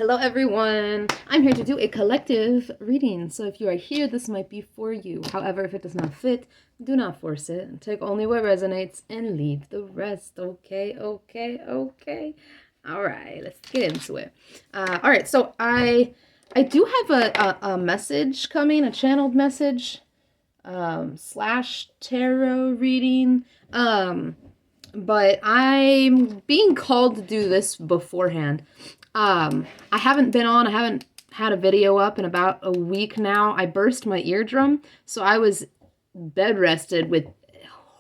Hello everyone! I'm here to do a collective reading, so if you are here, this might be for you. However, if it does not fit, do not force it. Take only what resonates and leave the rest. Okay. Alright, let's get into it. Alright, so I do have a message coming, a channeled message, slash tarot reading, but I'm being called to do this beforehand. I haven't had a video up in about a week now. I burst my eardrum, so I was bed rested with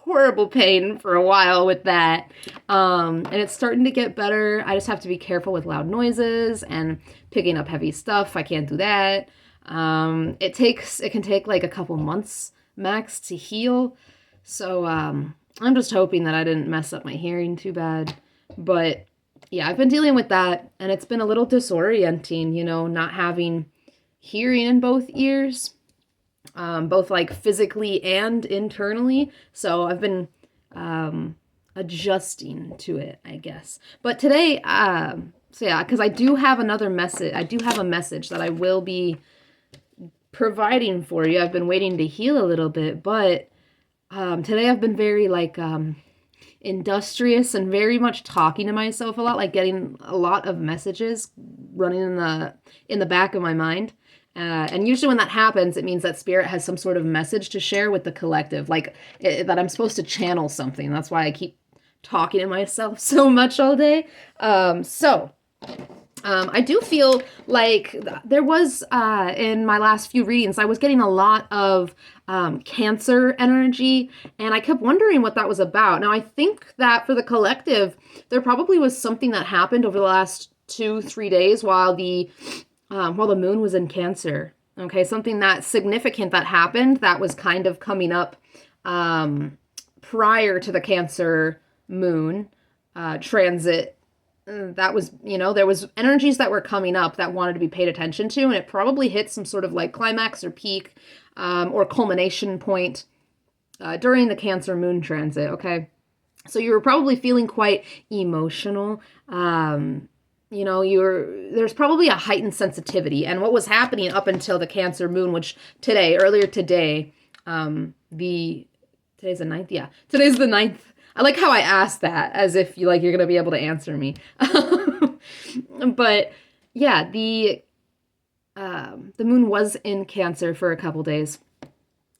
horrible pain for a while with that. And it's starting to get better. I just have to be careful with loud noises and picking up heavy stuff. I can't do that. It can take like a couple months max to heal. So, I'm just hoping that I didn't mess up my hearing too bad. But yeah, I've been dealing with that, and it's been a little disorienting, not having hearing in both ears, both like physically and internally. So I've been adjusting to it, I guess. But today, because I do have another message. I do have a message that I will be providing for you. I've been waiting to heal a little bit, but today I've been very industrious and very much talking to myself a lot, like getting a lot of messages running in the back of my mind. And usually when that happens, it means that spirit has some sort of message to share with the collective, that I'm supposed to channel something. That's why I keep talking to myself so much all day. I do feel like there was, in my last few readings, I was getting a lot of Cancer energy, and I kept wondering what that was about. Now, I think that for the collective, there probably was something that happened over the last 2-3 days while the moon was in Cancer. Okay, something that significant that happened that was kind of coming up prior to the Cancer moon transit. That was, there was energies that were coming up that wanted to be paid attention to, and it probably hit some sort of like climax or peak or culmination point during the Cancer moon transit, okay? So you were probably feeling quite emotional. There's probably a heightened sensitivity, and what was happening up until the Cancer moon, which earlier today, today's the 9th? Yeah, today's the 9th. I like how I asked that as if you're going to be able to answer me. But yeah, the moon was in Cancer for a couple days.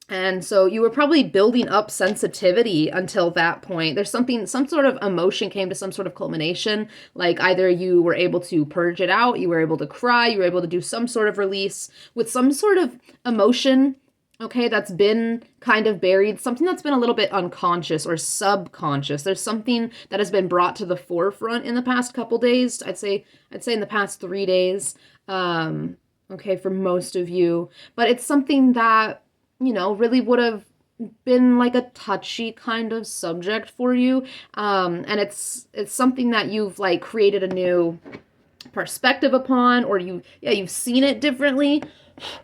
And so you were probably building up sensitivity until that point. There's some sort of emotion came to some sort of culmination. Like either you were able to purge it out, you were able to cry, you were able to do some sort of release with some sort of emotion. Okay, that's been kind of buried, something that's been a little bit unconscious or subconscious. There's something that has been brought to the forefront in the past couple days. I'd say in the past 3 days. Okay, for most of you, but it's something that, really would have been like a touchy kind of subject for you. And it's something that you've like created a new perspective upon, or you've seen it differently.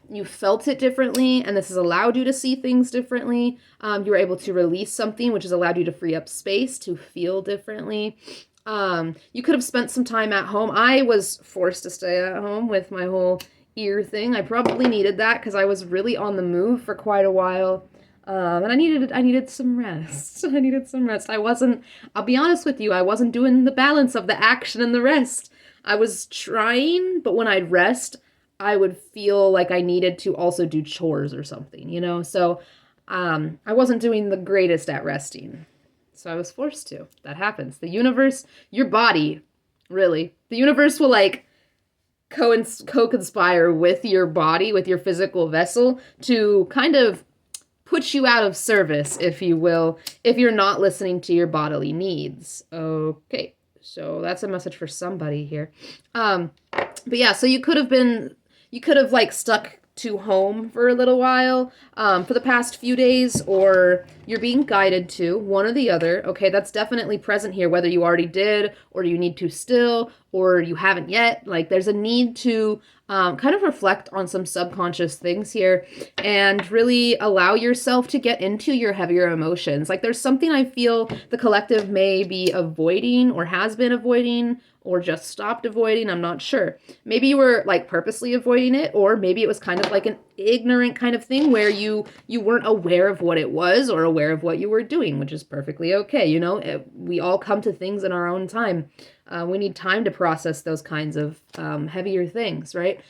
You felt it differently, and this has allowed you to see things differently. You were able to release something, which has allowed you to free up space to feel differently. You could have spent some time at home. I was forced to stay at home with my whole ear thing. I probably needed that because I was really on the move for quite a while. And I needed some rest. I needed some rest. I'll be honest with you, I wasn't doing the balance of the action and the rest. I was trying, but when I'd rest, I would feel like I needed to also do chores or something, So I wasn't doing the greatest at resting. So I was forced to. That happens. The universe, your body, really, the universe will co-conspire with your body, with your physical vessel, to kind of put you out of service, if you will, if you're not listening to your bodily needs. Okay, so that's a message for somebody here. But yeah, so you could have stuck to home for a little while for the past few days, or you're being guided to, one or the other. Okay, that's definitely present here, whether you already did or you need to still, or you haven't yet. Like there's a need to kind of reflect on some subconscious things here and really allow yourself to get into your heavier emotions. Like there's something I feel the collective may be avoiding or has been avoiding or just stopped avoiding. I'm not sure. Maybe you were like purposely avoiding it, or maybe it was kind of like an ignorant kind of thing where you weren't aware of what it was or aware of what you were doing, which is perfectly okay. You know, we all come to things in our own time. We need time to process those kinds of heavier things, right?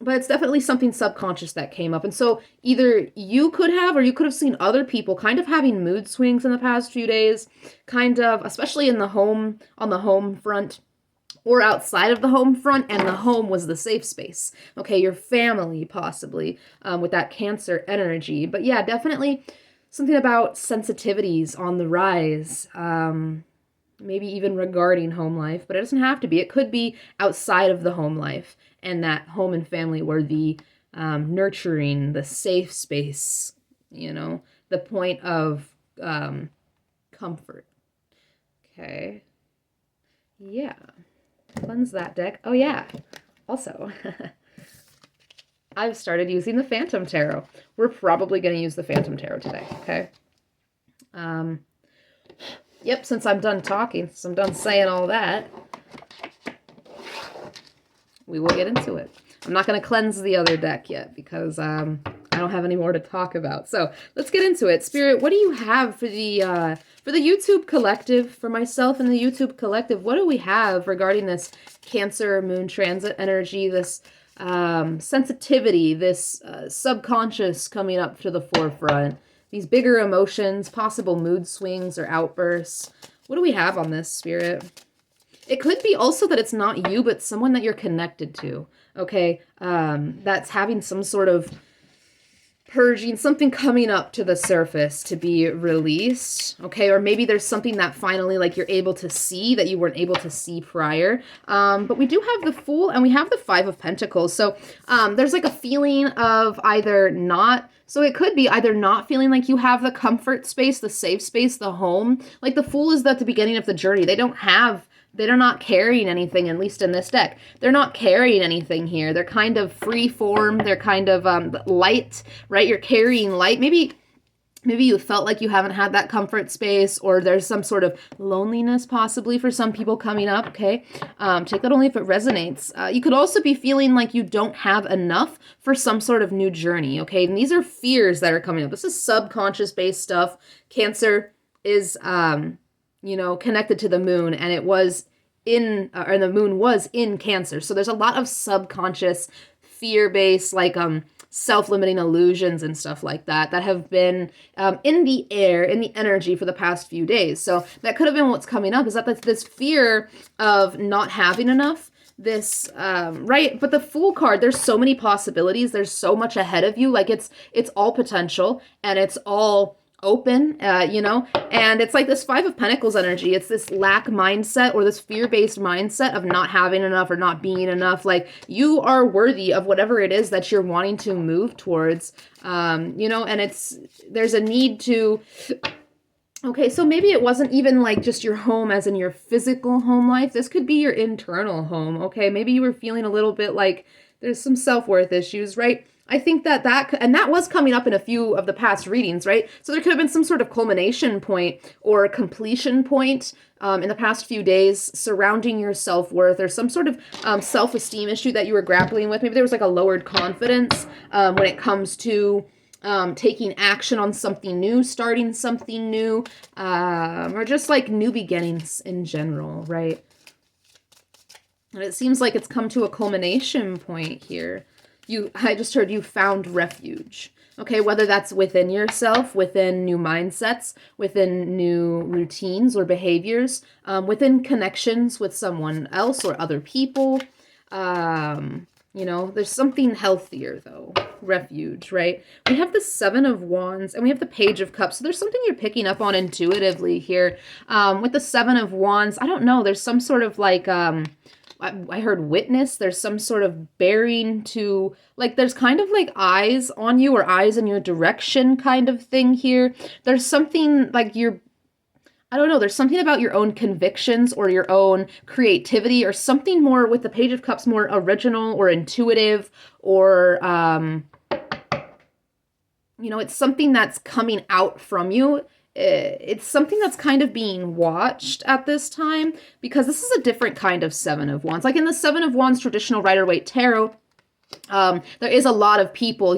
But it's definitely something subconscious that came up. And so either you could have, or you could have seen other people kind of having mood swings in the past few days, kind of, especially in the home, on the home front, or outside of the home front, and the home was the safe space. Okay, your family possibly, with that Cancer energy. But yeah, definitely something about sensitivities on the rise. Maybe even regarding home life, but it doesn't have to be. It could be outside of the home life, and that home and family were the nurturing, the safe space, you know, the point of comfort. Okay. Yeah. Cleanse that deck. Oh, yeah. Also, I've started using the Phantom Tarot. We're probably going to use the Phantom Tarot today, okay? Yep, since I'm done talking, since I'm done saying all that, we will get into it. I'm not going to cleanse the other deck yet because I don't have any more to talk about. So let's get into it. Spirit, what do you have for the YouTube collective, for myself and the YouTube collective? What do we have regarding this Cancer moon transit energy, this sensitivity, this subconscious coming up to the forefront, these bigger emotions, possible mood swings or outbursts? What do we have on this, Spirit? It could be also that it's not you, but someone that you're connected to, okay? That's having some sort of purging, something coming up to the surface to be released, okay? Or maybe there's something that finally, like, you're able to see that you weren't able to see prior. But we do have the Fool and we have the Five of Pentacles. So there's like a feeling of either not... So it could be either not feeling like you have the comfort space, the safe space, the home. Like the Fool is at the beginning of the journey. They're not carrying anything, at least in this deck. They're not carrying anything here. They're kind of free form. They're kind of light, right? You're carrying light. Maybe you felt like you haven't had that comfort space, or there's some sort of loneliness possibly for some people coming up, okay? Take that only if it resonates. You could also be feeling like you don't have enough for some sort of new journey, okay? And these are fears that are coming up. This is subconscious-based stuff. Cancer is... connected to the moon, and it was the moon was in Cancer. So there's a lot of subconscious fear-based, like, self-limiting illusions and stuff like that have been in the air, in the energy for the past few days. So that could have been what's coming up, is that this fear of not having enough, this, right? But the Fool card, there's so many possibilities. There's so much ahead of you. Like it's all potential, and it's all open, and it's like this Five of Pentacles energy. It's this lack mindset, or this fear-based mindset of not having enough or not being enough. Like, you are worthy of whatever it is that you're wanting to move towards, and there's a need to... Okay, so maybe it wasn't even like just your home as in your physical home life. This could be your internal home, okay? Maybe you were feeling a little bit like there's some self-worth issues, right? I think that was coming up in a few of the past readings, right? So there could have been some sort of culmination point or completion point in the past few days surrounding your self-worth, or some sort of self-esteem issue that you were grappling with. Maybe there was like a lowered confidence when it comes to taking action on something new, starting something new, or just like new beginnings in general, right? And it seems like it's come to a culmination point here. I just heard you found refuge. Okay, whether that's within yourself, within new mindsets, within new routines or behaviors, within connections with someone else or other people. There's something healthier, though. Refuge, right? We have the Seven of Wands and we have the Page of Cups. So there's something you're picking up on intuitively here. With the Seven of Wands, I don't know, there's some sort of like... I heard witness. There's some sort of bearing to, like, there's kind of like eyes on you, or eyes in your direction kind of thing here. There's something like I don't know, there's something about your own convictions or your own creativity or something more with the Page of Cups, more original or intuitive, or, it's something that's coming out from you. It's something that's kind of being watched at this time, because this is a different kind of Seven of Wands. Like in the Seven of Wands traditional Rider-Waite Tarot, there is a lot of people,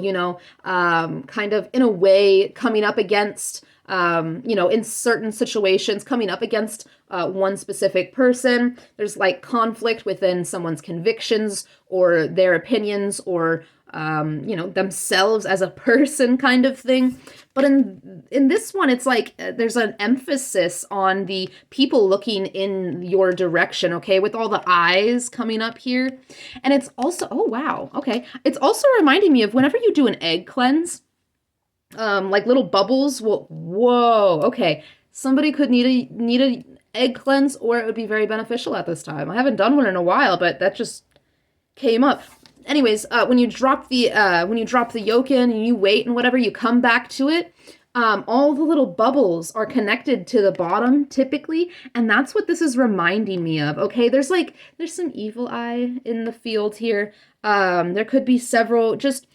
kind of in a way coming up against, in certain situations, coming up against one specific person. There's like conflict within someone's convictions or their opinions or, themselves as a person kind of thing. But in this one, it's like there's an emphasis on the people looking in your direction, okay, with all the eyes coming up here. And it's also, oh, wow, okay. It's also reminding me of whenever you do an egg cleanse, like little bubbles will, whoa, okay. Somebody could need a egg cleanse, or it would be very beneficial at this time. I haven't done one in a while, but that just came up. Anyways, when you drop the yolk in and you wait and whatever, you come back to it, all the little bubbles are connected to the bottom typically, and that's what this is reminding me of. Okay, there's some evil eye in the field here. There could be several. Just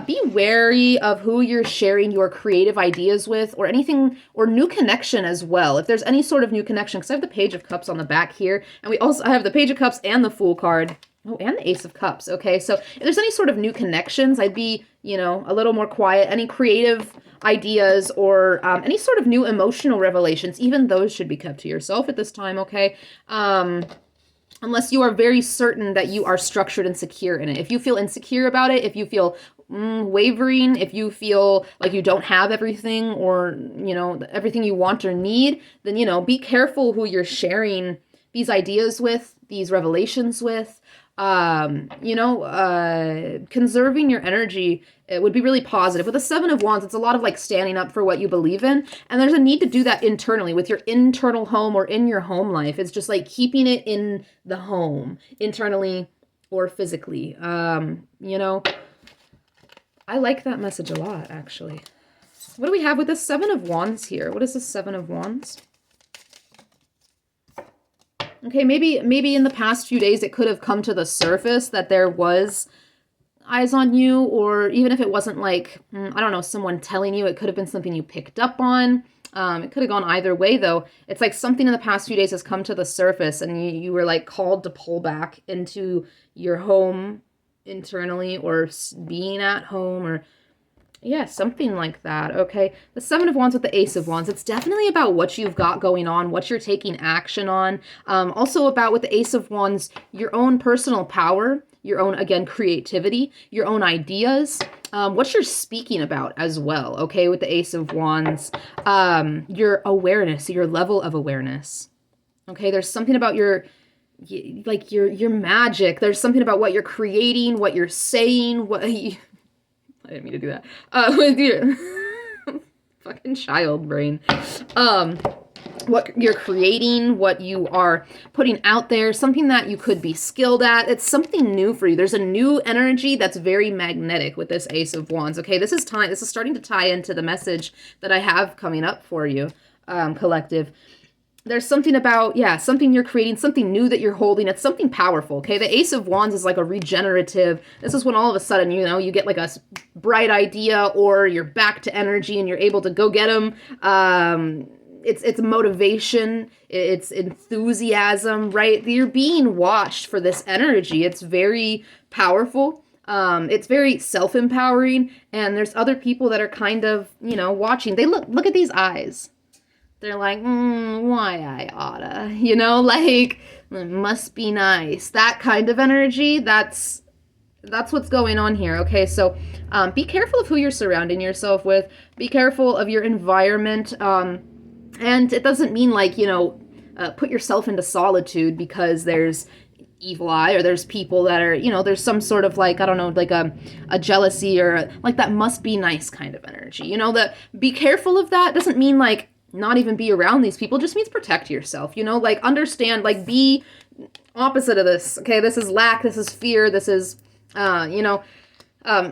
be wary of who you're sharing your creative ideas with, or anything, or new connection as well. If there's any sort of new connection, because I have the Page of Cups on the back here, and I have the Page of Cups and the Fool card. Oh, and the Ace of Cups. Okay, so if there's any sort of new connections, I'd be, a little more quiet. Any creative ideas or any sort of new emotional revelations, even those should be kept to yourself at this time, okay? Unless you are very certain that you are structured and secure in it. If you feel insecure about it, if you feel wavering, if you feel like you don't have everything, or, everything you want or need, then, be careful who you're sharing these ideas with, these revelations with. Conserving your energy, it would be really positive. With the Seven of Wands, it's a lot of like standing up for what you believe in, and there's a need to do that internally with your internal home or in your home life. It's just like keeping it in the home, internally or physically. I like that message a lot, actually. What do we have with the Seven of Wands here? What is the Seven of Wands? Okay, maybe in the past few days it could have come to the surface that there was eyes on you, or even if it wasn't like, I don't know, someone telling you, it could have been something you picked up on. It could have gone either way, though. It's like something in the past few days has come to the surface, and you were like called to pull back into your home internally, or being at home, or yeah, something like that, okay? The Seven of Wands with the Ace of Wands, it's definitely about what you've got going on, what you're taking action on. Also about, with the Ace of Wands, your own personal power, your own, again, creativity, your own ideas, what you're speaking about as well, okay? With the Ace of Wands, your awareness, your level of awareness, okay? There's something about your magic. There's something about what you're creating, what you're saying, I didn't mean to do that. With your fucking child brain. What you're creating, what you are putting out there, something that you could be skilled at. It's something new for you. There's a new energy that's very magnetic with this Ace of Wands. Okay, this is starting to tie into the message that I have coming up for you, collective. There's something about, something you're creating, something new that you're holding. It's something powerful, okay? The Ace of Wands is like a regenerative. This is when all of a sudden, you get like a bright idea, or you're back to energy and you're able to go get them. It's motivation. It's enthusiasm, right? You're being watched for this energy. It's very powerful. It's very self-empowering. And there's other people that are kind of, watching. They look at these eyes. They're like, why I oughta, like, it must be nice. That kind of energy, that's what's going on here, okay? So be careful of who you're surrounding yourself with. Be careful of your environment. And it doesn't mean like, put yourself into solitude because there's evil eye, or there's people that are, there's some sort of like, I don't know, like a jealousy, or like that must be nice kind of energy. That be careful of that. Doesn't mean like, not even be around these people, just means protect yourself, like understand, like be opposite of this, okay? This is lack, this is fear, this is,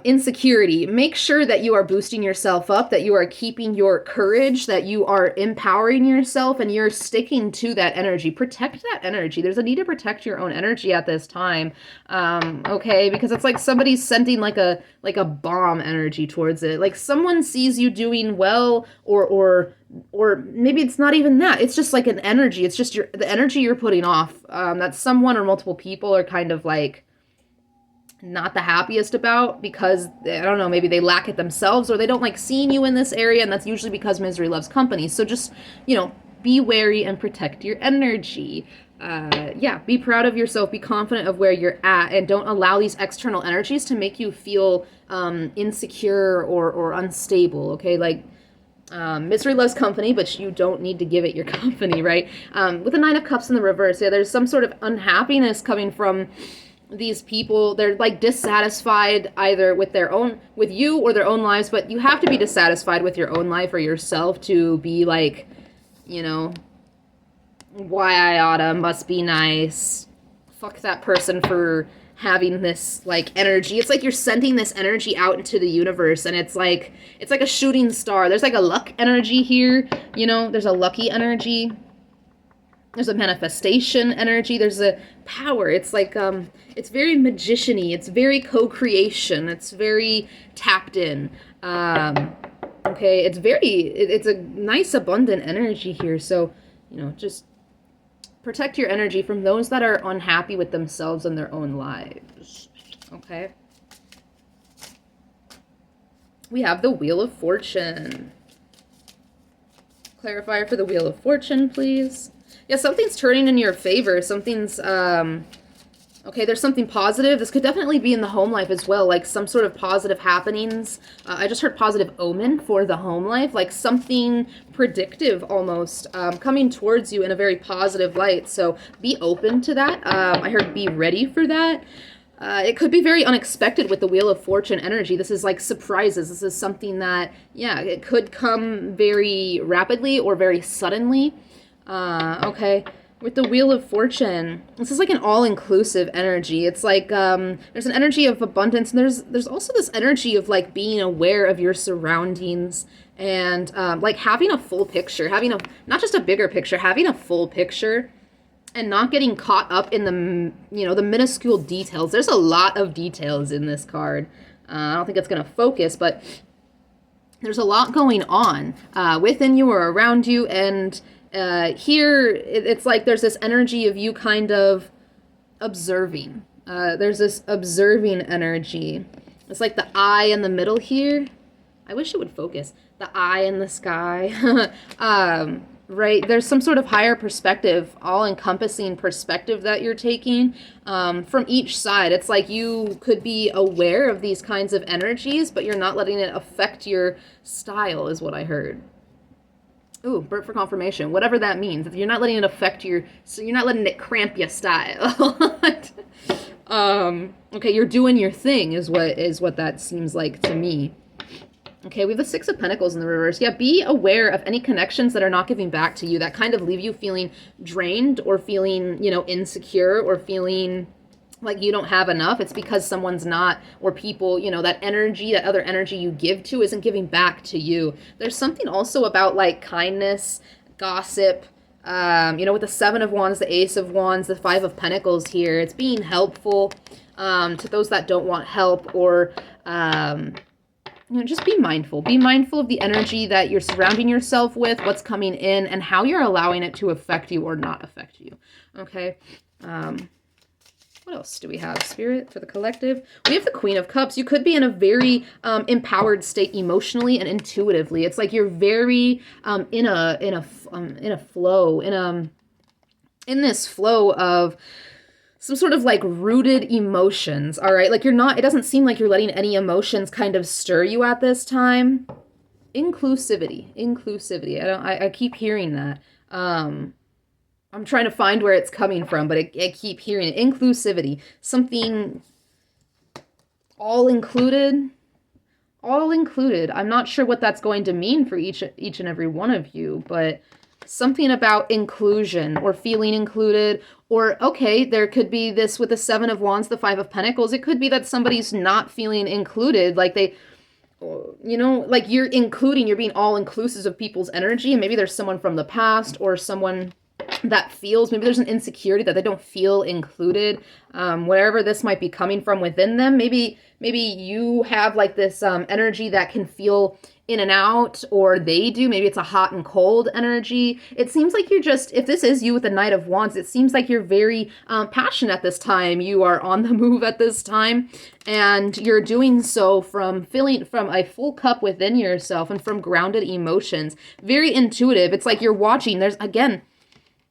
insecurity. Make sure that you are boosting yourself up, that you are keeping your courage, that you are empowering yourself, and you're sticking to that energy. Protect that energy. There's a need to protect your own energy at this time. Okay, because it's like somebody's sending like a bomb energy towards it. Like someone sees you doing well, or maybe it's not even that. It's just like an energy. It's just the energy you're putting off. That someone or multiple people are kind of like not the happiest about, because I don't know, maybe they lack it themselves, or they don't like seeing you in this area, and that's usually because misery loves company. So just, be wary and protect your energy. Yeah, be proud of yourself, be confident of where you're at, and don't allow these external energies to make you feel insecure or unstable. Okay, like misery loves company, but you don't need to give it your company, right? With the Nine of Cups in the reverse, yeah, there's some sort of unhappiness coming from these people. They're like dissatisfied either with you or their own lives, but you have to be dissatisfied with your own life or yourself to be like, why I oughta, must be nice, fuck that person for having this like energy. It's like you're sending this energy out into the universe, and it's like a shooting star. There's like a luck energy here, there's a lucky energy. There's a manifestation energy. There's a power. It's like, it's very magician-y. It's very co-creation. It's very tapped in. Okay, it's a nice abundant energy here. So, just protect your energy from those that are unhappy with themselves and their own lives. Okay. We have the Wheel of Fortune. Clarifier for the Wheel of Fortune, please. Yeah, something's turning in your favor. Something's, okay, there's something positive. This could definitely be in the home life as well, like some sort of positive happenings. I just heard positive omen for the home life, like something predictive almost, coming towards you in a very positive light. So be open to that. I heard be ready for that. It could be very unexpected with the Wheel of Fortune energy. This is like surprises. This is something that, yeah, it could come very rapidly or very suddenly. Okay, with the Wheel of Fortune, this is like an all-inclusive energy. It's like, there's an energy of abundance, and there's also this energy of like being aware of your surroundings, and like having a full picture, not just a bigger picture, having a full picture, and not getting caught up in the minuscule details. There's a lot of details in this card. I don't think it's going to focus, but there's a lot going on within you or around you, and here, it's like there's this energy of you kind of observing. There's this observing energy. It's like the eye in the middle here. I wish it would focus. The eye in the sky. Right? There's some sort of higher perspective, all-encompassing perspective that you're taking from each side. It's like you could be aware of these kinds of energies, but you're not letting it affect your style, is what I heard. Ooh, burp for confirmation. Whatever that means. If you're not letting it affect so you're not letting it cramp your style. Okay, you're doing your thing is what that seems like to me. Okay, we have the Six of Pentacles in the reverse. Yeah, be aware of any connections that are not giving back to you, that kind of leave you feeling drained or feeling, insecure or feeling like you don't have enough. It's because someone's not, or people, that energy, that other energy you give to isn't giving back to you. There's something also about like kindness, gossip, with the Seven of Wands, the Ace of Wands, the Five of Pentacles here. It's being helpful to those that don't want help, or just be mindful. Be mindful of the energy that you're surrounding yourself with, what's coming in, and how you're allowing it to affect you or not affect you. Okay. What else do we have? Spirit for the collective. We have the Queen of Cups. You could be in a very empowered state emotionally and intuitively. It's like you're very in a flow, in this flow of some sort of like rooted emotions. All right, like it doesn't seem like you're letting any emotions kind of stir you at this time. Inclusivity. I keep hearing that. I'm trying to find where it's coming from, but I keep hearing it. Inclusivity. Something all included. I'm not sure what that's going to mean for each and every one of you, but something about inclusion or feeling included. Or, okay, there could be this with the Seven of Wands, the Five of Pentacles. It could be that somebody's not feeling included. Like like you're including, you're being all inclusive of people's energy. And maybe there's someone from the past or someone that feels, maybe there's an insecurity that they don't feel included, wherever this might be coming from within them. Maybe you have like this energy that can feel in and out, or they do. Maybe it's a hot and cold energy. It seems like you're just, if this is you with the Knight of Wands, it seems like you're very passionate at this time. You are on the move at this time, and you're doing so from feeling from a full cup within yourself and from grounded emotions. Very intuitive. It's like you're watching. There's, again,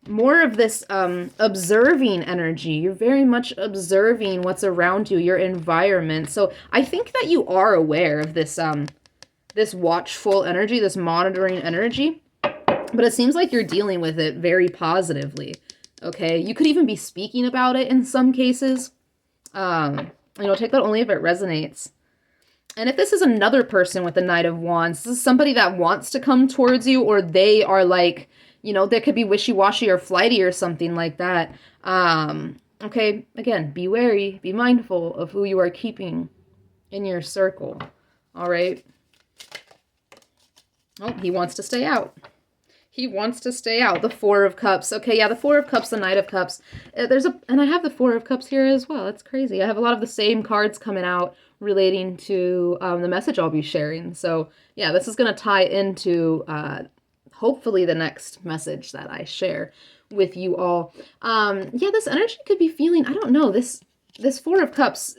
more of this observing energy. You're very much observing what's around you, your environment. So I think that you are aware of this this watchful energy, this monitoring energy, but it seems like you're dealing with it very positively. Okay, you could even be speaking about it in some cases. Take that only if it resonates. And if this is another person with the Knight of Wands, this is somebody that wants to come towards you, or they are like, they could be wishy-washy or flighty or something like that. Okay, again, be wary, be mindful of who you are keeping in your circle. All right. Oh, he wants to stay out. He wants to stay out. The Four of Cups. Okay, yeah, the Four of Cups, the Knight of Cups. And I have the Four of Cups here as well. That's crazy. I have a lot of the same cards coming out relating to the message I'll be sharing. So, yeah, this is going to tie into hopefully the next message that I share with you all. Yeah, this energy could be feeling, I don't know, this Four of Cups,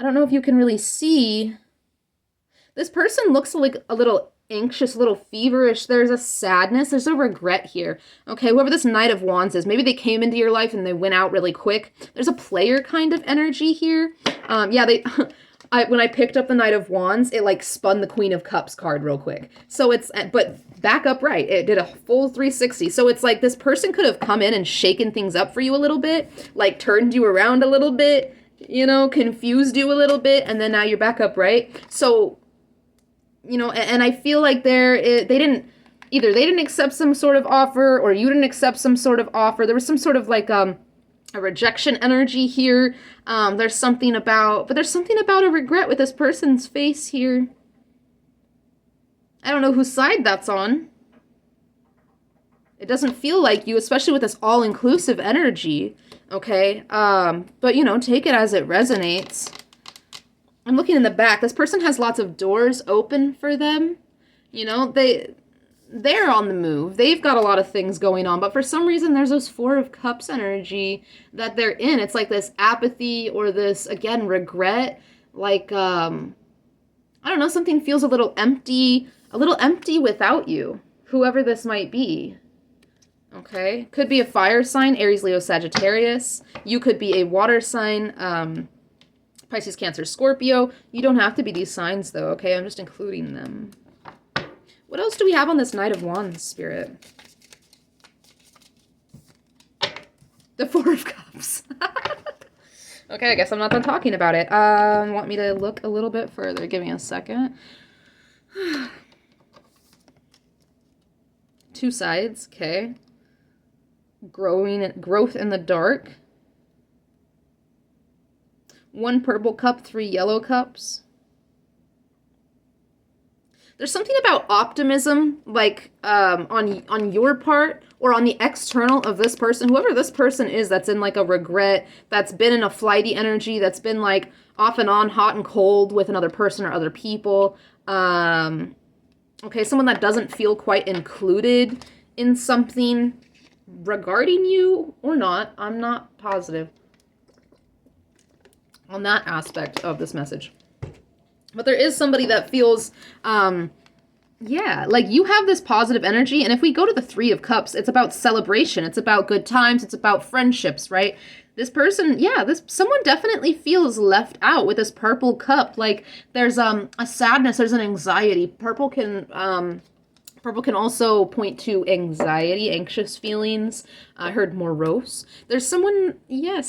I don't know if you can really see. This person looks like a little anxious, a little feverish. There's a sadness. There's a regret here. Okay, whoever this Knight of Wands is, maybe they came into your life and they went out really quick. There's a player kind of energy here. Yeah, when I picked up the Knight of Wands, it like spun the Queen of Cups card real quick. So but back upright. It did a full 360. So it's like this person could have come in and shaken things up for you a little bit, like turned you around a little bit, confused you a little bit, and then now you're back upright. So, and I feel like they didn't accept some sort of offer, or you didn't accept some sort of offer. There was some sort of like a rejection energy here. There's something about a regret with this person's face here. I don't know whose side that's on. It doesn't feel like you, especially with this all-inclusive energy. Okay, but take it as it resonates. I'm looking in the back. This person has lots of doors open for them. They're on the move. They've got a lot of things going on, but for some reason there's this Four of Cups energy that they're in. It's like this apathy or this, again, regret. Like, I don't know, something feels a little empty without you, whoever this might be. Okay, could be a fire sign, Aries, Leo, Sagittarius. You could be a water sign, Pisces, Cancer, Scorpio. You don't have to be these signs, though, okay? I'm just including them. What else do we have on this Knight of Wands, Spirit? The Four of Cups. Okay, I guess I'm not done talking about it. Want me to look a little bit further? Give me a second. Two sides, okay. Growth in the dark. One purple cup, three yellow cups. There's something about optimism, like on your part or on the external of this person, whoever this person is that's in like a regret, that's been in a flighty energy, that's been like off and on, hot and cold with another person or other people. Okay, someone that doesn't feel quite included in something regarding you or not. I'm not positive on that aspect of this message. But there is somebody that feels, yeah, like you have this positive energy. And if we go to the Three of Cups, it's about celebration. It's about good times. It's about friendships, right? This person, yeah, someone definitely feels left out with this purple cup. Like there's a sadness, there's an anxiety. Purple can also point to anxiety, anxious feelings. I heard morose. There's someone, yeah,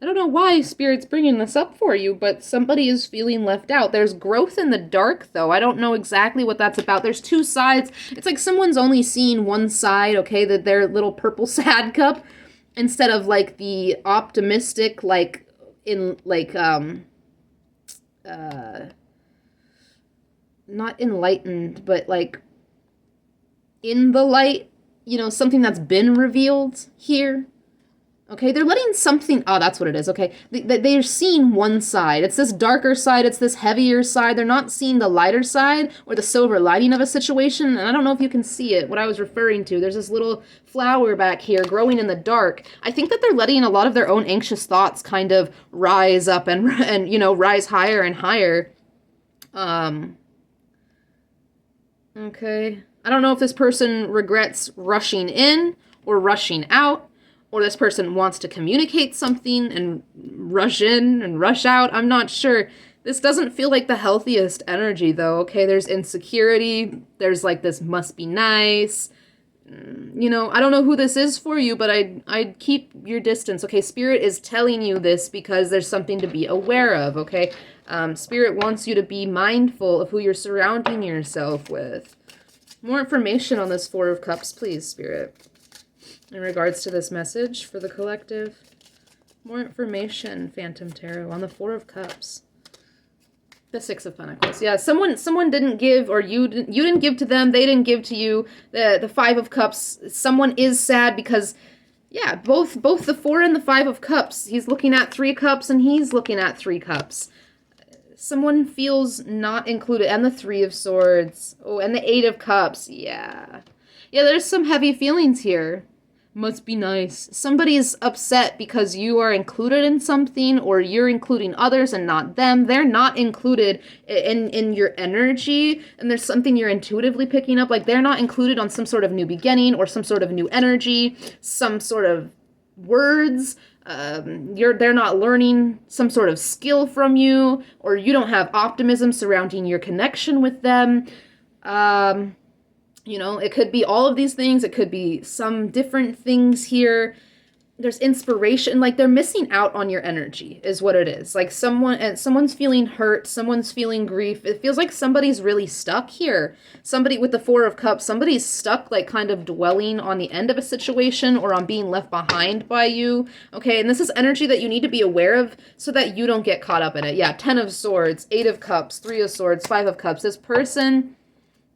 I don't know why Spirit's bringing this up for you, but somebody is feeling left out. There's growth in the dark, though. I don't know exactly what that's about. There's two sides. It's like someone's only seeing one side, okay, that their little purple sad cup, instead of like the optimistic, like in like not enlightened, but like in the light, you know, something that's been revealed here. Okay, they're letting something, oh, that's what it is, okay. They're seeing one side. It's this darker side, it's this heavier side. They're not seeing the lighter side or the silver lining of a situation, and I don't know if you can see it, what I was referring to. There's this little flower back here growing in the dark. I think that they're letting a lot of their own anxious thoughts kind of rise up and you know, rise higher and higher. Okay. I don't know if this person regrets rushing in or rushing out, or this person wants to communicate something and rush in and rush out. I'm not sure. This doesn't feel like the healthiest energy, though, okay? There's insecurity. There's like this must be nice. You know, I don't know who this is for you, but I'd keep your distance, okay? Spirit is telling you this because there's something to be aware of, okay? Spirit wants you to be mindful of who you're surrounding yourself with. More information on this Four of Cups, please, Spirit. In regards to this message for the collective. More information, Phantom Tarot, on the Four of Cups. The Six of Pentacles. Yeah, someone didn't give, or you didn't give to them, they didn't give to you. The Five of Cups, someone is sad because, yeah, both the Four and the Five of Cups. He's looking at Three Cups and he's looking at Three Cups. Someone feels not included. And the Three of Swords. Oh, and the Eight of Cups. Yeah. Yeah, there's some heavy feelings here. Must be nice. Somebody's upset because you are included in something, or you're including others and not them. They're not included in your energy, and there's something you're intuitively picking up. Like, they're not included on some sort of new beginning or some sort of new energy, some sort of words. They're not learning some sort of skill from you, or you don't have optimism surrounding your connection with them. You know, it could be all of these things. It could be some different things here. There's inspiration. Like, they're missing out on your energy is what it is. Like, someone's feeling hurt. Someone's feeling grief. It feels like somebody's really stuck here. Somebody with the Four of Cups, somebody's stuck, like, kind of dwelling on the end of a situation or on being left behind by you. Okay, and this is energy that you need to be aware of so that you don't get caught up in it. Yeah, Ten of Swords, Eight of Cups, Three of Swords, Five of Cups. This person,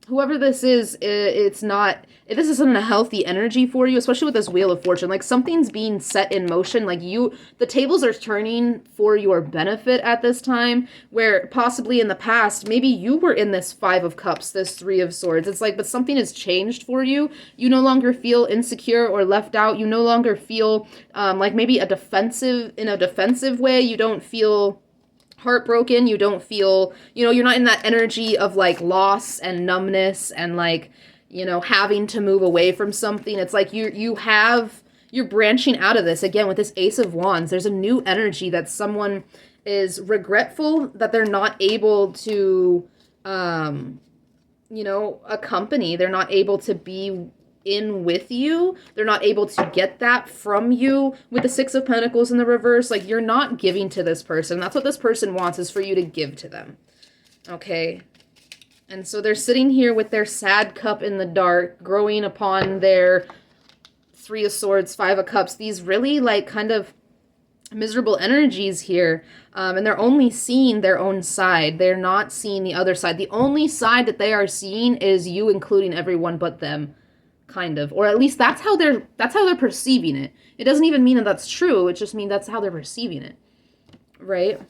whoever this is, this isn't a healthy energy for you, especially with this Wheel of Fortune. Like, something's being set in motion. Like, the tables are turning for your benefit at this time, where possibly in the past, maybe you were in this Five of Cups, this Three of Swords. It's like, but something has changed for you. You no longer feel insecure or left out. You no longer feel like maybe in a defensive way. You don't feel heartbroken. You don't feel, you're not in that energy of like loss and numbness and like, having to move away from something. It's like you're branching out of this. Again, with this Ace of Wands, there's a new energy that someone is regretful that they're not able to, accompany. They're not able to be in with you. They're not able to get that from you. With the Six of Pentacles in the reverse, like, you're not giving to this person. That's what this person wants, is for you to give to them. Okay? And so they're sitting here with their sad cup in the dark, growing upon their Three of Swords, Five of Cups, these really, like, kind of miserable energies here. And they're only seeing their own side. They're not seeing the other side. The only side that they are seeing is you, including everyone but them. Kind of, or at least that's how they're perceiving it. It doesn't even mean that that's true. It just means that's how they're perceiving it, right?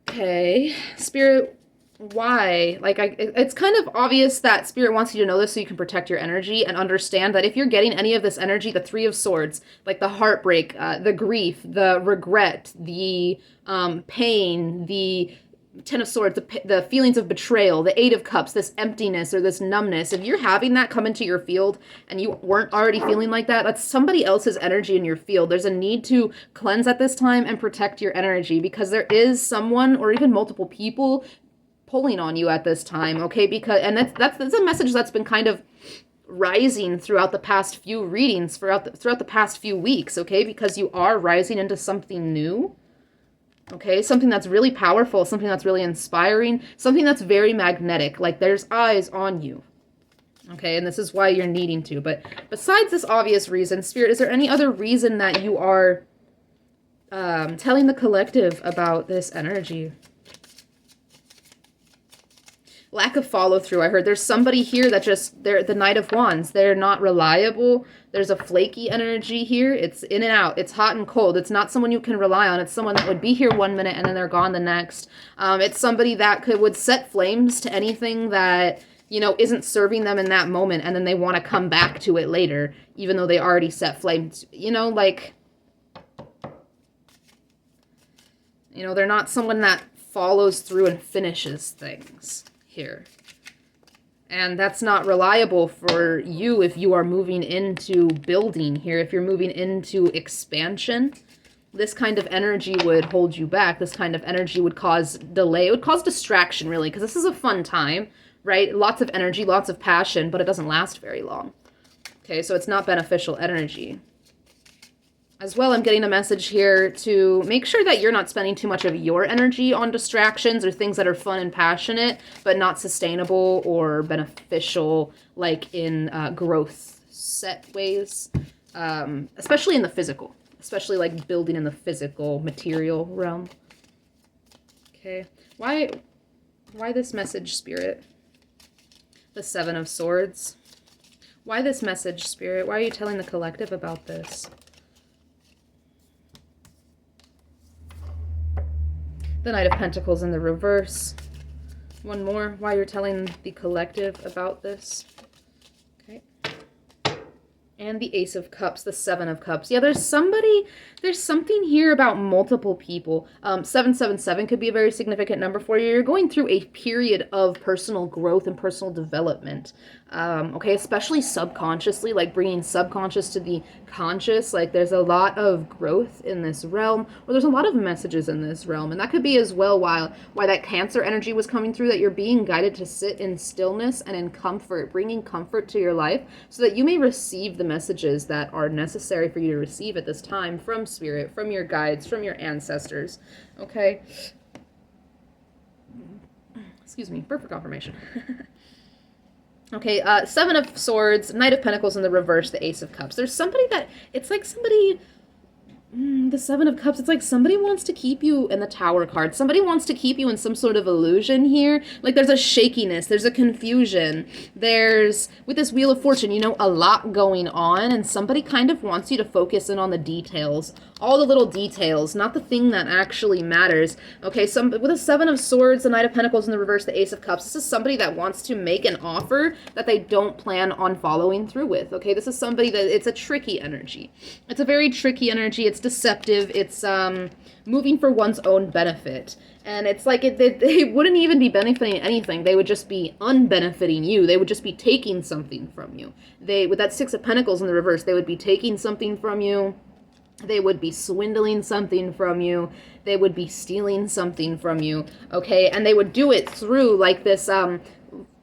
Okay, Spirit, why? Like, it's kind of obvious that Spirit wants you to know this so you can protect your energy and understand that if you're getting any of this energy, the Three of Swords, like the heartbreak, the grief, the regret, the pain, the Ten of Swords, the feelings of betrayal, the Eight of Cups, this emptiness or this numbness, if you're having that come into your field and you weren't already feeling like that, that's somebody else's energy in your field. There's a need to cleanse at this time and protect your energy, because there is someone or even multiple people pulling on you at this time, okay? And that's a message that's been kind of rising throughout the past few readings, throughout the past few weeks, okay? Because you are rising into something new, okay? Something that's really powerful, something that's really inspiring, something that's very magnetic, like there's eyes on you, okay? And this is why you're needing to. But besides this obvious reason, Spirit, is there any other reason that you are telling the collective about this energy? Lack of follow through. I heard there's somebody here that they're the Knight of Wands. They're not reliable. There's a flaky energy here. It's in and out. It's hot and cold. It's not someone you can rely on. It's someone that would be here 1 minute and then they're gone the next. It's somebody that would set flames to anything that, you know, isn't serving them in that moment, and then they want to come back to it later, even though they already set flames. You know, like, you know, they're not someone that follows through and finishes things here. And that's not reliable for you if you are moving into building here. If you're moving into expansion, this kind of energy would hold you back. This kind of energy would cause delay. It would cause distraction, really, because this is a fun time, right? Lots of energy, lots of passion, but it doesn't last very long. Okay, so it's not beneficial energy. As well, I'm getting a message here to make sure that you're not spending too much of your energy on distractions or things that are fun and passionate, but not sustainable or beneficial, like in growth set ways, especially in the physical, especially like building in the physical material realm. Okay, why this message, Spirit? The Seven of Swords. Why this message, Spirit? Why are you telling the collective about this? The Knight of Pentacles in the reverse. One more. Why you're telling the collective about this. Okay. And the Ace of Cups, the Seven of Cups. Yeah, there's something here about multiple people. 777 could be a very significant number for you. You're going through a period of personal growth and personal development. Okay, especially subconsciously, like bringing subconscious to the conscious. Like there's a lot of growth in this realm, or there's a lot of messages in this realm. And that could be as well why that Cancer energy was coming through, that you're being guided to sit in stillness and in comfort, bringing comfort to your life so that you may receive the messages that are necessary for you to receive at this time from Spirit, from your guides, from your ancestors. Okay. Excuse me, perfect confirmation. Okay, Seven of Swords, Knight of Pentacles in the reverse, the Ace of Cups. There's somebody that, it's like somebody, the Seven of Cups, it's like somebody wants to keep you in the Tower card. Somebody wants to keep you in some sort of illusion here. Like there's a shakiness, there's a confusion. There's, with this Wheel of Fortune, you know, a lot going on, and somebody kind of wants you to focus in on the details. All the little details, not the thing that actually matters. Okay, with a Seven of Swords, the Knight of Pentacles in the reverse, the Ace of Cups, this is somebody that wants to make an offer that they don't plan on following through with. Okay, this is somebody that, it's a tricky energy. It's a very tricky energy. It's deceptive. It's moving for one's own benefit. And it's like they wouldn't even be benefiting anything. They would just be unbenefiting you. They would just be taking something from you. With that Six of Pentacles in the reverse, they would be taking something from you. They would be swindling something from you. They would be stealing something from you, okay? And they would do it through, like, this,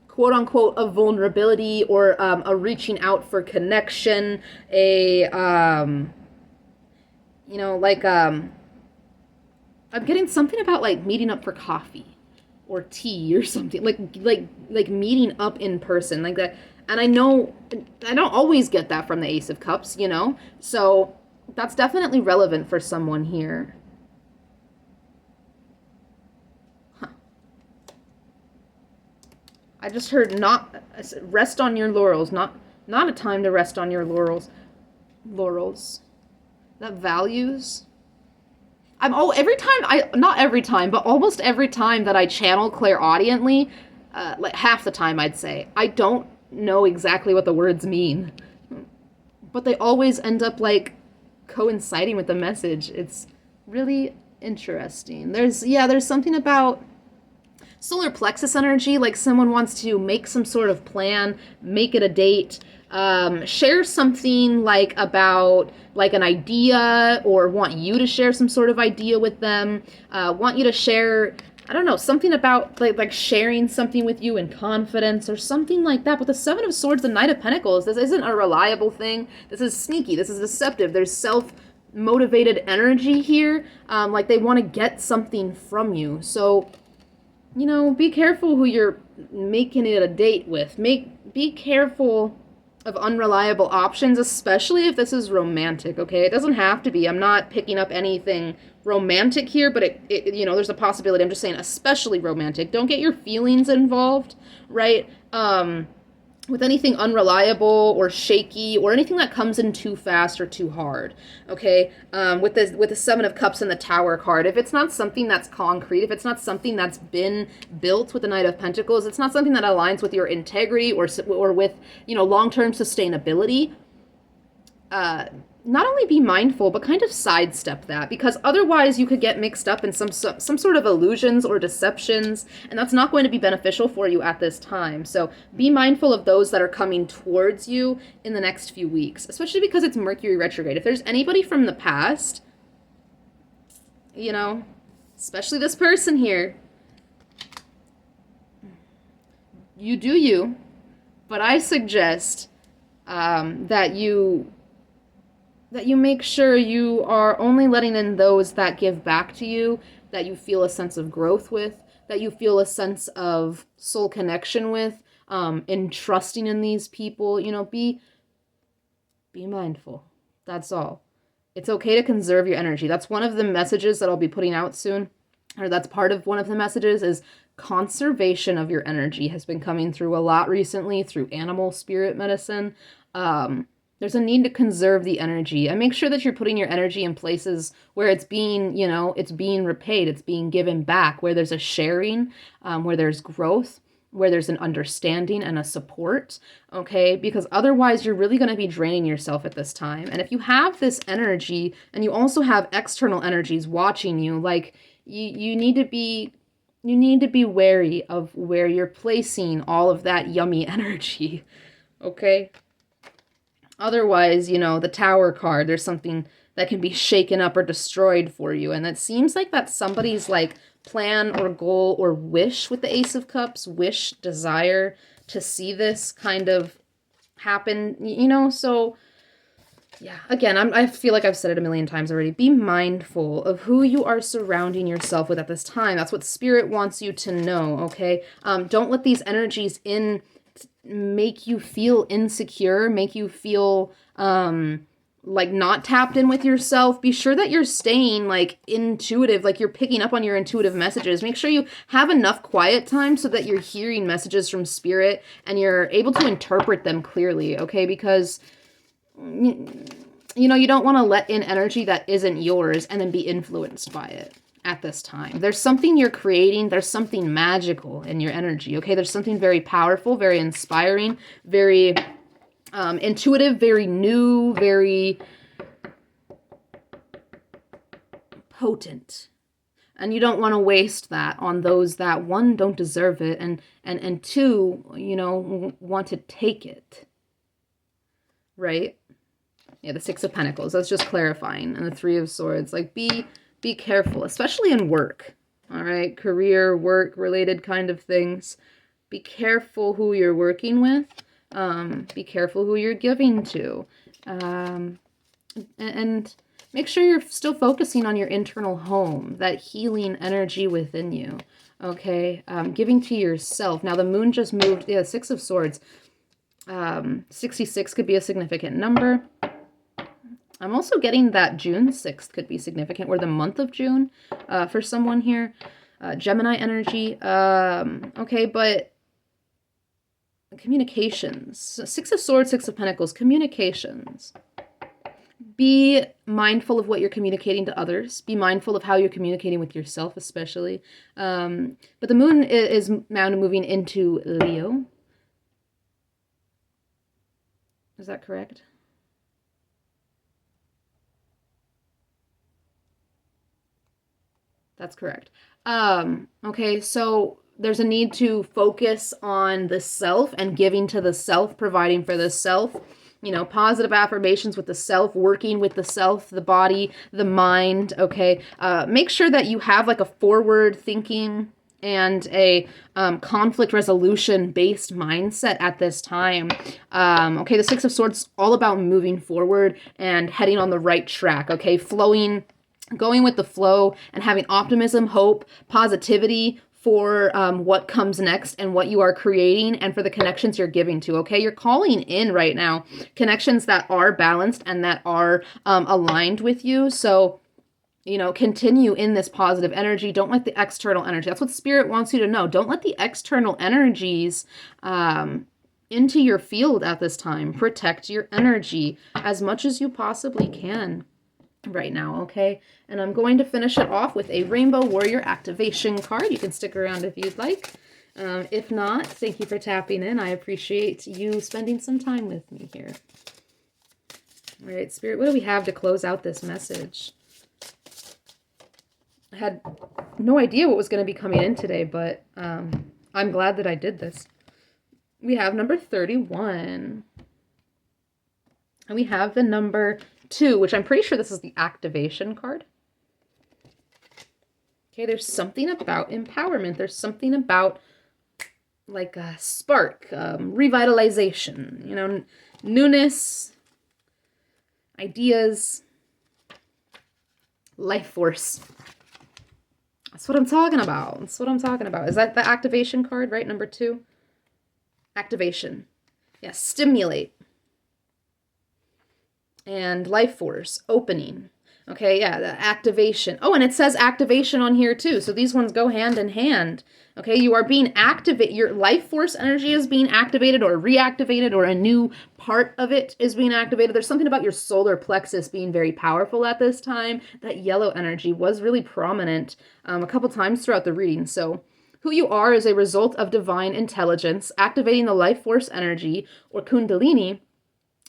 quote-unquote, a vulnerability or a reaching out for connection, you know, like, I'm getting something about, like, meeting up for coffee or tea or something, like meeting up in person, like that. And I know, I don't always get that from the Ace of Cups, you know? So that's definitely relevant for someone here. Huh. I just heard not rest on your laurels, not a time to rest on your laurels. That values. Not every time, but almost every time that I channel clairaudiently, like half the time I'd say, I don't know exactly what the words mean. But they always end up like coinciding with the message. It's really interesting. There's something about solar plexus energy, like someone wants to make some sort of plan, make it a date, share something like about like an idea, or want you to share some sort of idea with them, want you to share I don't know, something about like sharing something with you in confidence or something like that. But the Seven of Swords, the Knight of Pentacles, this isn't a reliable thing. This is sneaky. This is deceptive. There's self-motivated energy here. Like they want to get something from you. So, you know, be careful who you're making it a date with. Be careful of unreliable options, especially if this is romantic, okay? It doesn't have to be. I'm not picking up anything romantic here, but it you know, there's a possibility. I'm just saying especially romantic. Don't get your feelings involved, right? With anything unreliable or shaky or anything that comes in too fast or too hard, okay? With the Seven of Cups and the Tower card, if it's not something that's concrete, if it's not something that's been built with the Knight of Pentacles, it's not something that aligns with your integrity or with, you know, long-term sustainability, not only be mindful, but kind of sidestep that, because otherwise you could get mixed up in some sort of illusions or deceptions, and that's not going to be beneficial for you at this time. So be mindful of those that are coming towards you in the next few weeks, especially because it's Mercury retrograde. If there's anybody from the past, you know, especially this person here, you do you, but I suggest that you make sure you are only letting in those that give back to you, that you feel a sense of growth with, that you feel a sense of soul connection with, in trusting in these people. You know, be mindful. That's all. It's okay to conserve your energy. That's one of the messages that I'll be putting out soon, or that's part of one of the messages, is conservation of your energy has been coming through a lot recently through animal spirit medicine. There's a need to conserve the energy and make sure that you're putting your energy in places where it's being, you know, it's being repaid, it's being given back, where there's a sharing, where there's growth, where there's an understanding and a support, okay? Because otherwise you're really going to be draining yourself at this time. And if you have this energy and you also have external energies watching you, like you need to be wary of where you're placing all of that yummy energy, okay? Otherwise, you know, the Tower card, there's something that can be shaken up or destroyed for you. And it seems like that's somebody's like plan or goal or wish with the Ace of Cups, wish, desire to see this kind of happen, you know? So yeah, again, I feel like I've said it a million times already. Be mindful of who you are surrounding yourself with at this time. That's what Spirit wants you to know, okay? Don't let these energies make you feel insecure, make you feel like not tapped in with yourself. Be sure that you're staying like intuitive, like you're picking up on your intuitive messages. Make sure you have enough quiet time so that you're hearing messages from Spirit and you're able to interpret them clearly, okay? Because you know, you don't want to let in energy that isn't yours and then be influenced by it at this time. There's something you're creating. There's something magical in your energy, okay? There's something very powerful, very inspiring, very intuitive, very new, very potent. And you don't want to waste that on those that, one, don't deserve it, and two, you know, want to take it, right? Yeah, the Six of Pentacles. That's just clarifying. And the Three of Swords. Like, be careful, especially in work. All right? Career, work-related kind of things. Be careful who you're working with. Be careful who you're giving to. And make sure you're still focusing on your internal home, that healing energy within you. Okay? Giving to yourself. Now, the moon just moved. Yeah, Six of Swords. 66 could be a significant number. I'm also getting that June 6th could be significant, or the month of June for someone here. Gemini energy. Okay, but communications. Six of Swords, Six of Pentacles, communications. Be mindful of what you're communicating to others. Be mindful of how you're communicating with yourself, especially. But the moon is now moving into Leo. Is that correct? That's correct. Okay, so there's a need to focus on the self and giving to the self, providing for the self. You know, positive affirmations with the self, working with the self, the body, the mind, okay? Make sure that you have like a forward thinking and a conflict resolution based mindset at this time. Okay, the Six of Swords, all about moving forward and heading on the right track, okay, flowing, going with the flow and having optimism, hope, positivity for what comes next and what you are creating and for the connections you're giving to, okay? You're calling in right now connections that are balanced and that are aligned with you. So, you know, continue in this positive energy. Don't let the external energy, that's what Spirit wants you to know. Don't let the external energies into your field at this time. Protect your energy as much as you possibly can right now, okay? And I'm going to finish it off with a Rainbow Warrior activation card. You can stick around if you'd like. If not, thank you for tapping in. I appreciate you spending some time with me here. All right, Spirit, what do we have to close out this message? I had no idea what was going to be coming in today, but I'm glad that I did this. We have number 31. And we have the number 2, which I'm pretty sure this is the activation card. Okay, there's something about empowerment. There's something about like a spark, revitalization, you know, newness, ideas, life force. That's what I'm talking about. That's what I'm talking about. Is that the activation card, right? Number 2? Activation. Yeah, stimulate. And life force, opening. Okay, yeah, the activation. Oh, and it says activation on here too. So these ones go hand in hand. Okay, you are being activated. Your life force energy is being activated or reactivated, or a new part of it is being activated. There's something about your solar plexus being very powerful at this time. That yellow energy was really prominent a couple times throughout the reading. So who you are is a result of divine intelligence, activating the life force energy, or kundalini,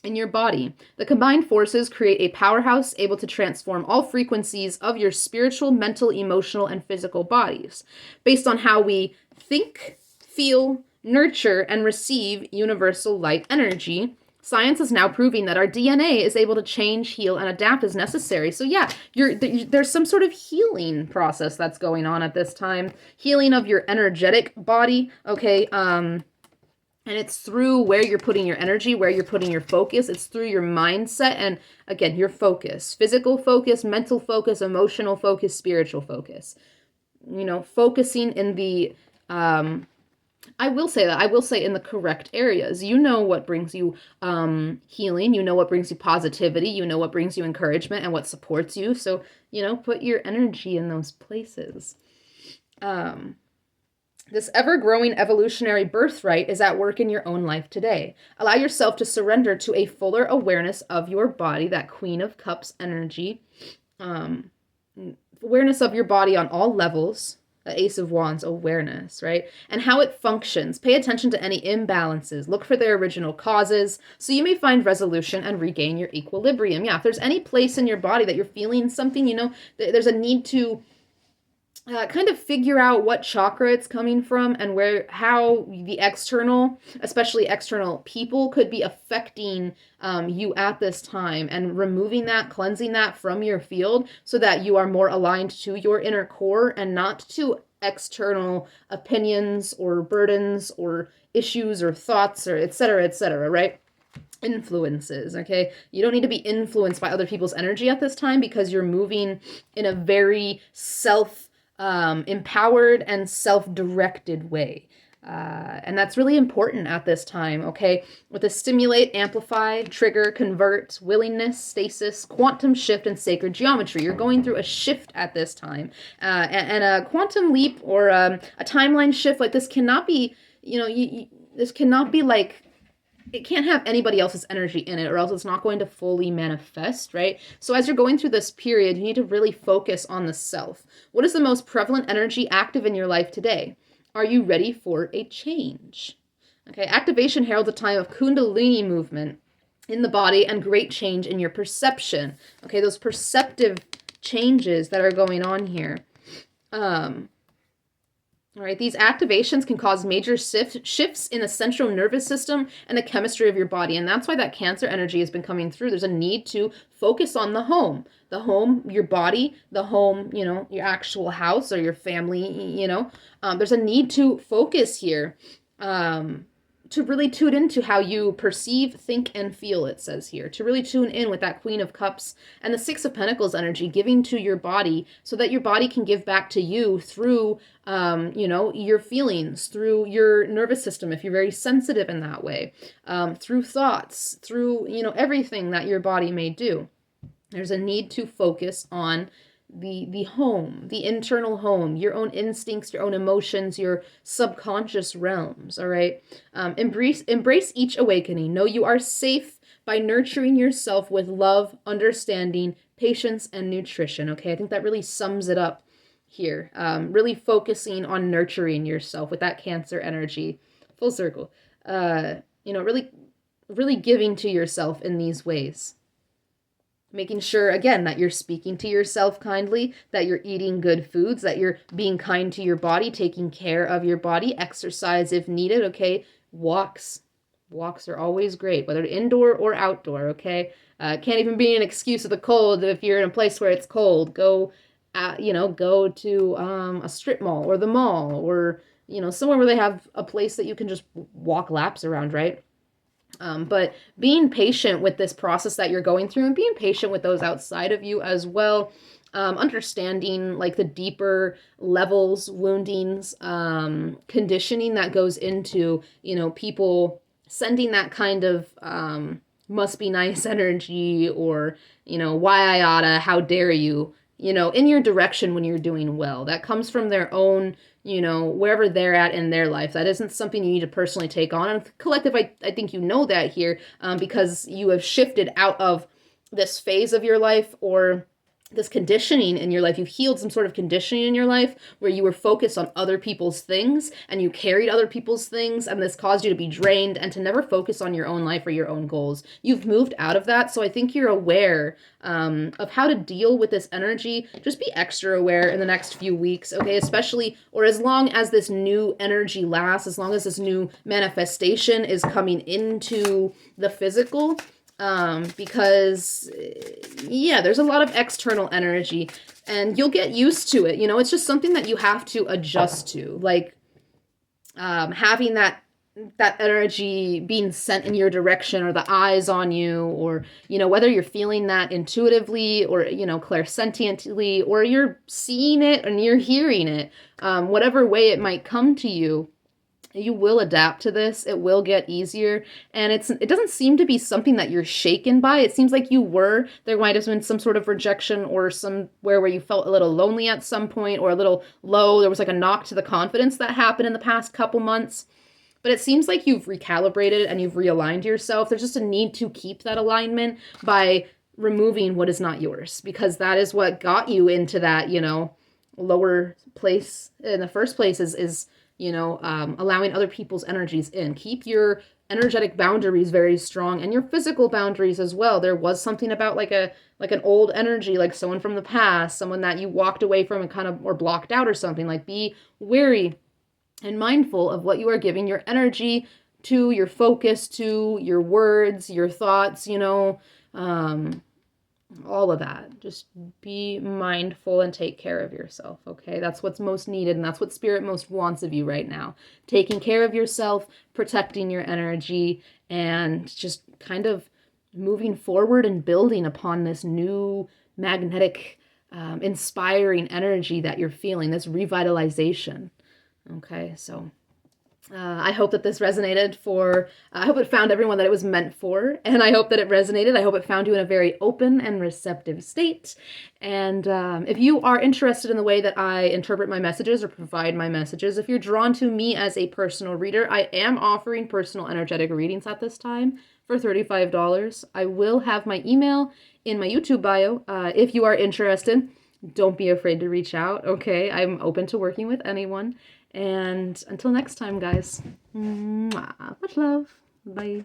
in your body. The combined forces create a powerhouse able to transform all frequencies of your spiritual, mental, emotional, and physical bodies based on how we think, feel, nurture, and receive universal light energy. Science is now proving that our DNA is able to change, heal, and adapt as necessary. So yeah, there's some sort of healing process that's going on at this time. Healing of your energetic body, okay? And it's through where you're putting your energy, where you're putting your focus. It's through your mindset and, again, your focus. Physical focus, mental focus, emotional focus, spiritual focus. You know, focusing in the, I will say in the correct areas. You know what brings you healing. You know what brings you positivity. You know what brings you encouragement and what supports you. So, you know, put your energy in those places. This ever-growing evolutionary birthright is at work in your own life today. Allow yourself to surrender to a fuller awareness of your body, that Queen of Cups energy. Awareness of your body on all levels. The Ace of Wands, awareness, right? And how it functions. Pay attention to any imbalances. Look for their original causes so you may find resolution and regain your equilibrium. Yeah, if there's any place in your body that you're feeling something, you know, there's a need to kind of figure out what chakra it's coming from and how the external, especially external people, could be affecting you at this time, and removing that, cleansing that from your field so that you are more aligned to your inner core and not to external opinions or burdens or issues or thoughts or et cetera, right? Influences, okay? You don't need to be influenced by other people's energy at this time because you're moving in a very empowered and self-directed way. And that's really important at this time, okay? With a stimulate, amplify, trigger, convert, willingness, stasis, quantum shift, and sacred geometry. You're going through a shift at this time. And a quantum leap or a timeline shift like this cannot be, you know, this cannot be like, it can't have anybody else's energy in it or else it's not going to fully manifest, right? So as you're going through this period, you need to really focus on the self. What is the most prevalent energy active in your life today? Are you ready for a change? Okay, activation heralds a time of kundalini movement in the body and great change in your perception. Okay, those perceptive changes that are going on here. All right, these activations can cause major shifts in the central nervous system and the chemistry of your body. And that's why that Cancer energy has been coming through. There's a need to focus on the home, your body, the home, your actual house or your family. There's a need to focus here. To really tune into how you perceive, think, and feel, it says here. To really tune in with that Queen of Cups and the Six of Pentacles energy, giving to your body so that your body can give back to you through, your feelings, through your nervous system, if you're very sensitive in that way, through thoughts, through, everything that your body may do. There's a need to focus on the home, the internal home, your own instincts, your own emotions, your subconscious realms. All right. Embrace each awakening. Know you are safe by nurturing yourself with love, understanding, patience, and nutrition. Okay. I think that really sums it up here. Really focusing on nurturing yourself with that Cancer energy. Full circle. Really, really giving to yourself in these ways. Making sure, again, that you're speaking to yourself kindly, that you're eating good foods, that you're being kind to your body, taking care of your body, exercise if needed, okay? Walks. Walks are always great, whether indoor or outdoor, okay? Can't even be an excuse of the cold if you're in a place where it's cold. Go to a strip mall or the mall or, somewhere where they have a place that you can just walk laps around, right? But being patient with this process that you're going through and being patient with those outside of you as well, understanding like the deeper levels, woundings, conditioning that goes into, people sending that kind of must be nice energy or, why I oughta, how dare you, in your direction when you're doing well. That comes from their own, wherever they're at in their life. That isn't something you need to personally take on. And collective, I think you know that here because you have shifted out of this phase of your life or this conditioning in your life. You've healed some sort of conditioning in your life where you were focused on other people's things and you carried other people's things, and this caused you to be drained and to never focus on your own life or your own goals. You've moved out of that, so I think you're aware of how to deal with this energy. Just be extra aware in the next few weeks, okay? Especially, or as long as this new energy lasts, as long as this new manifestation is coming into the physical, because there's a lot of external energy and you'll get used to it. It's just something that you have to adjust to, like having that energy being sent in your direction or the eyes on you, or whether you're feeling that intuitively or clairsentiently, or you're seeing it and you're hearing it, whatever way it might come to you. You will adapt to this. It will get easier. And it doesn't seem to be something that you're shaken by. It seems like there might have been some sort of rejection or somewhere where you felt a little lonely at some point or a little low. There was like a knock to the confidence that happened in the past couple months. But it seems like you've recalibrated and you've realigned yourself. There's just a need to keep that alignment by removing what is not yours, because that is what got you into that, lower place in the first place is allowing other people's energies in. Keep your energetic boundaries very strong and your physical boundaries as well. There was something about like an old energy, like someone from the past, someone that you walked away from and kind of or blocked out or something. Like, be wary and mindful of what you are giving your energy to, your focus to, your words, your thoughts, all of that. Just be mindful and take care of yourself, okay? That's what's most needed, and that's what Spirit most wants of you right now. Taking care of yourself, protecting your energy, and just kind of moving forward and building upon this new magnetic, inspiring energy that you're feeling, this revitalization, okay? So I hope that this resonated I hope it found everyone that it was meant for, and I hope that it resonated. I hope it found you in a very open and receptive state. And if you are interested in the way that I interpret my messages or provide my messages, if you're drawn to me as a personal reader, I am offering personal energetic readings at this time for $35. I will have my email in my YouTube bio. If you are interested, don't be afraid to reach out, okay? I'm open to working with anyone. And until next time, guys, much love. Bye.